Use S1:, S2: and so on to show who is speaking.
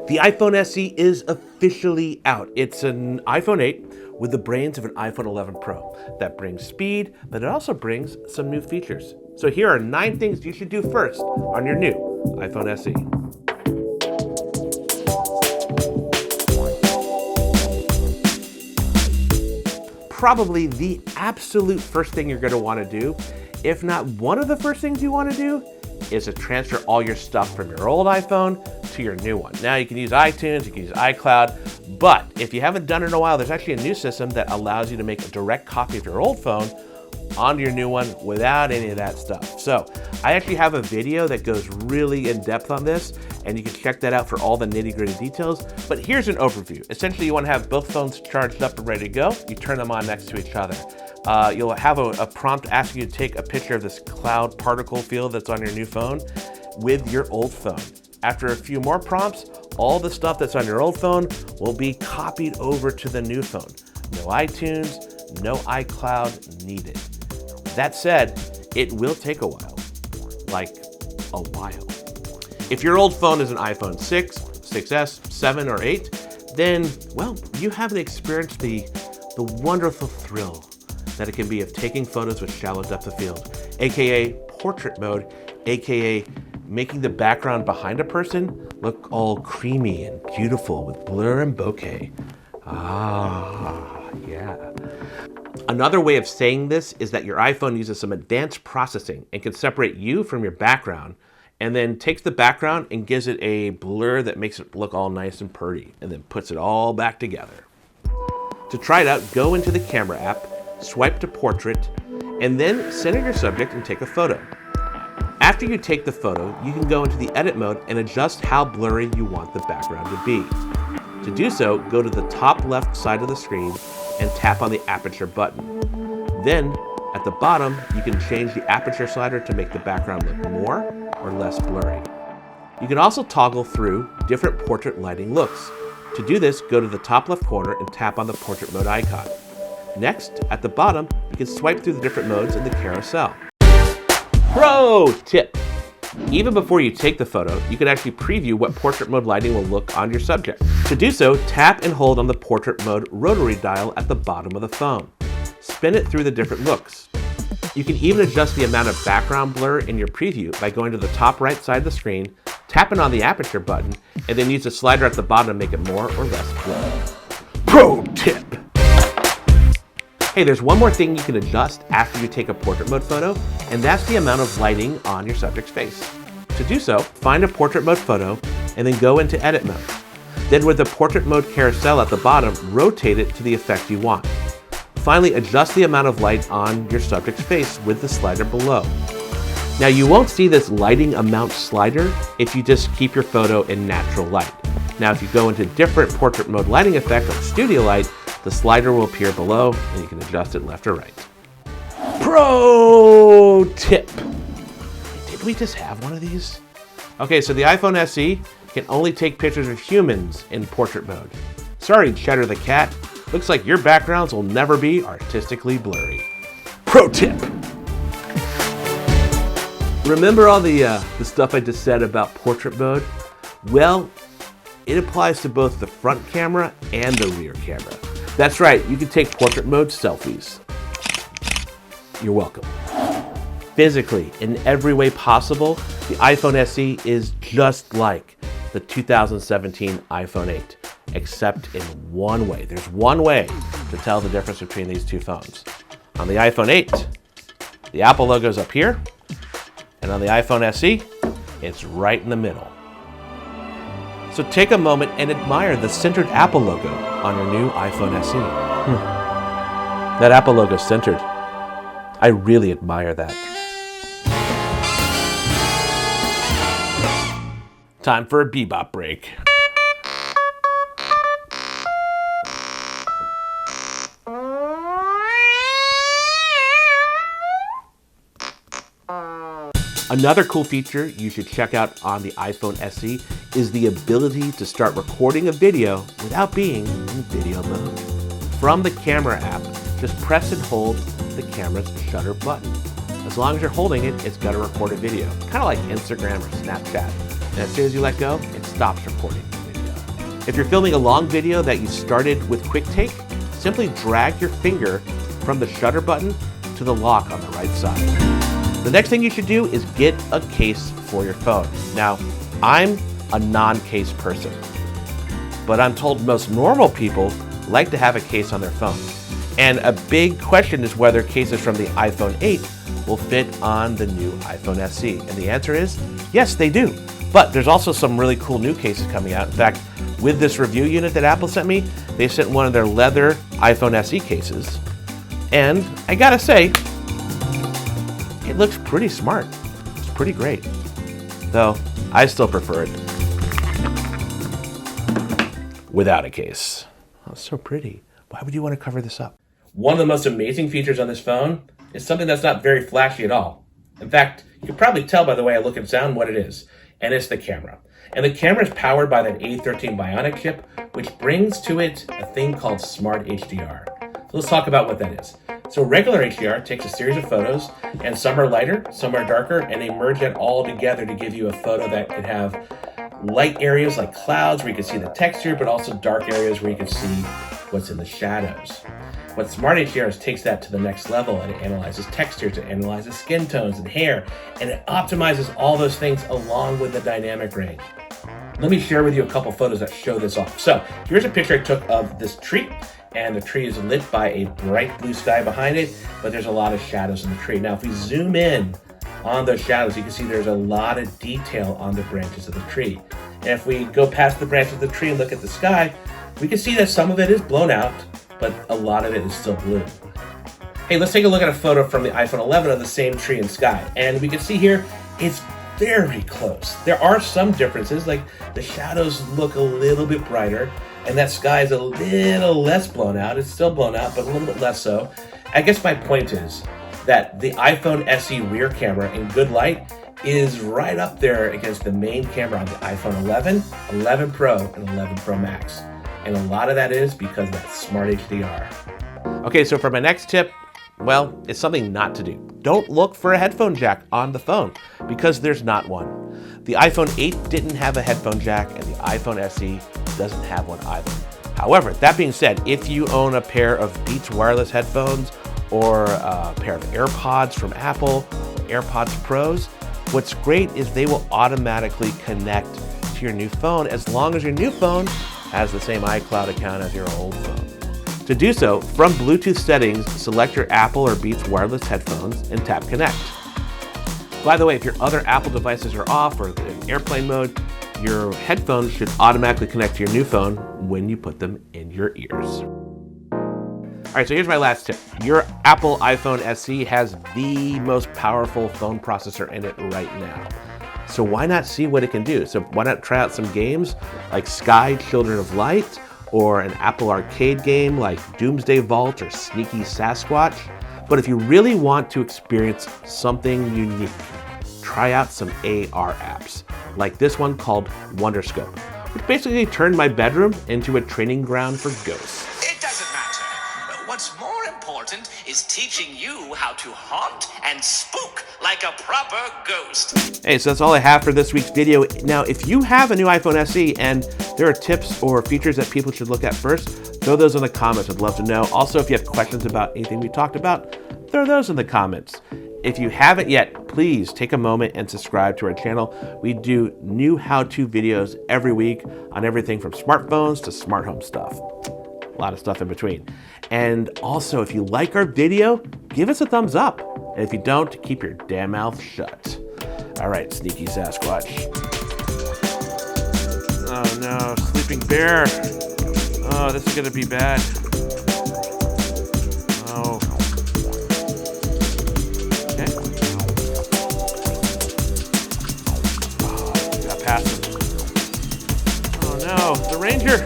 S1: The iPhone SE is officially out. It's an iPhone 8 with the brains of an iPhone 11 Pro that brings speed, but it also brings some new features. So here are 9 things you should do first on your new iPhone SE. Probably the absolute first thing you're going to want to do, if not one of the first things you want to do, is to transfer all your stuff from your old iPhone to your new one. Now you can use iTunes, you can use iCloud, but if you haven't done it in a while, there's actually a new system that allows you to make a direct copy of your old phone onto your new one without any of that stuff. So I actually have a video that goes really in depth on this, and you can check that out for all the nitty-gritty details. But here's an overview. Essentially, you want to have both phones charged up and ready to go. You turn them on next to each other. You'll have a prompt asking you to take a picture of this cloud particle field that's on your new phone with your old phone. After a few more prompts, all the stuff that's on your old phone will be copied over to the new phone. No iTunes, no iCloud needed. That said, it will take a while, like a while. If your old phone is an iPhone 6, 6S, 7, or 8, then, well, you haven't experienced the wonderful thrill that it can be of taking photos with shallow depth of field, aka portrait mode, aka making the background behind a person look all creamy and beautiful with blur and bokeh. Ah, yeah. Another way of saying this is that your iPhone uses some advanced processing and can separate you from your background, and then takes the background and gives it a blur that makes it look all nice and pretty, and then puts it all back together. To try it out, go into the camera app, swipe to portrait, and then center your subject and take a photo. After you take the photo, you can go into the edit mode and adjust how blurry you want the background to be. To do so, go to the top left side of the screen and tap on the aperture button. Then, at the bottom, you can change the aperture slider to make the background look more or less blurry. You can also toggle through different portrait lighting looks. To do this, go to the top left corner and tap on the portrait mode icon. Next, at the bottom, you can swipe through the different modes in the carousel. Pro tip! Even before you take the photo, you can actually preview what portrait mode lighting will look on your subject. To do so, tap and hold on the portrait mode rotary dial at the bottom of the phone. Spin it through the different looks. You can even adjust the amount of background blur in your preview by going to the top right side of the screen, tapping on the aperture button, and then use the slider at the bottom to make it more or less blurry. Pro tip! Hey, there's one more thing you can adjust after you take a portrait mode photo, and that's the amount of lighting on your subject's face. To do so, find a portrait mode photo and then go into edit mode. Then with the portrait mode carousel at the bottom, rotate it to the effect you want. Finally, adjust the amount of light on your subject's face with the slider below. Now you won't see this lighting amount slider if you just keep your photo in natural light. Now if you go into different portrait mode lighting effect like studio light, the slider will appear below and you can adjust it left or right. Pro tip. Did we just have one of these? Okay, so the iPhone SE can only take pictures of humans in portrait mode. Sorry, Cheddar the cat. Looks like your backgrounds will never be artistically blurry. Pro tip. Remember all the stuff I just said about portrait mode? Well, it applies to both the front camera and the rear camera. That's right, you can take portrait mode selfies. You're welcome. Physically, in every way possible, the iPhone SE is just like the 2017 iPhone 8, except in one way. There's one way to tell the difference between these two phones. On the iPhone 8, the Apple logo is up here, and on the iPhone SE, it's right in the middle. So take a moment and admire the centered Apple logo on your new iPhone SE. That Apple logo is centered. I really admire that. Time for a bebop break. Another cool feature you should check out on the iPhone SE is the ability to start recording a video without being in video mode. From the camera app, just press and hold the camera's shutter button. As long as you're holding it, it's going to record a video, kind of like Instagram or Snapchat. And as soon as you let go, it stops recording the video. If you're filming a long video that you started with Quick Take, simply drag your finger from the shutter button to the lock on the right side. The next thing you should do is get a case for your phone. Now, I'm a non-case person, but I'm told most normal people like to have a case on their phone. And a big question is whether cases from the iPhone 8 will fit on the new iPhone SE. And the answer is, yes, they do. But there's also some really cool new cases coming out. In fact, with this review unit that Apple sent me, they sent one of their leather iPhone SE cases. And I gotta say, it looks pretty smart. It's pretty great. Though, I still prefer it without a case. Oh, it's so pretty. Why would you want to cover this up? One of the most amazing features on this phone is something that's not very flashy at all. In fact, you can probably tell by the way I look and sound what it is, and it's the camera. And the camera is powered by that A13 Bionic chip, which brings to it a thing called Smart HDR. So let's talk about what that is. So regular HDR takes a series of photos, and some are lighter, some are darker, and they merge that all together to give you a photo that could have light areas like clouds where you can see the texture, but also dark areas where you can see what's in the shadows. What Smart HDR is takes that to the next level, and it analyzes textures, it analyzes skin tones and hair, and it optimizes all those things along with the dynamic range. Let me share with you a couple photos that show this off. So here's a picture I took of this tree, and the tree is lit by a bright blue sky behind it, but there's a lot of shadows in the tree. Now, if we zoom in on those shadows, you can see there's a lot of detail on the branches of the tree. And if we go past the branches of the tree and look at the sky, we can see that some of it is blown out, but a lot of it is still blue. Hey, let's take a look at a photo from the iPhone 11 of the same tree and sky. And we can see here, it's very close. There are some differences, like the shadows look a little bit brighter, and that sky is a little less blown out. It's still blown out, but a little bit less so. I guess my point is that the iPhone SE rear camera in good light is right up there against the main camera on the iPhone 11, 11 Pro, and 11 Pro Max. And a lot of that is because of that Smart HDR. Okay, so for my next tip, well, it's something not to do. Don't look for a headphone jack on the phone because there's not one. The iPhone 8 didn't have a headphone jack, and the iPhone SE doesn't have one either. However, that being said, if you own a pair of Beats wireless headphones or a pair of AirPods from Apple, or AirPods Pros, what's great is they will automatically connect to your new phone as long as your new phone has the same iCloud account as your old phone. To do so, from Bluetooth settings, select your Apple or Beats wireless headphones and tap Connect. By the way, if your other Apple devices are off or in airplane mode, your headphones should automatically connect to your new phone when you put them in your ears. All right, so here's my last tip. Your Apple iPhone SE has the most powerful phone processor in it right now. So why not see what it can do? So why not try out some games like Sky Children of Light, or an Apple Arcade game like Doomsday Vault or Sneaky Sasquatch? But if you really want to experience something unique, try out some AR apps, like this one called Wonderscope, which basically turned my bedroom into a training ground for ghosts.
S2: It doesn't matter. What's more important is teaching you how to haunt and spook like a proper ghost.
S1: Hey, so that's all I have for this week's video. Now, if you have a new iPhone SE and there are tips or features that people should look at first, throw those in the comments. I'd love to know. Also, if you have questions about anything we talked about, throw those in the comments. If you haven't yet, please take a moment and subscribe to our channel. We do new how-to videos every week on everything from smartphones to smart home stuff. A lot of stuff in between. And also, if you like our video, give us a thumbs up. And if you don't, keep your damn mouth shut. All right, Sneaky Sasquatch. Oh no, sleeping bear. Oh, this is gonna be bad. Oh. Okay. Oh, got past him. Oh no, the ranger.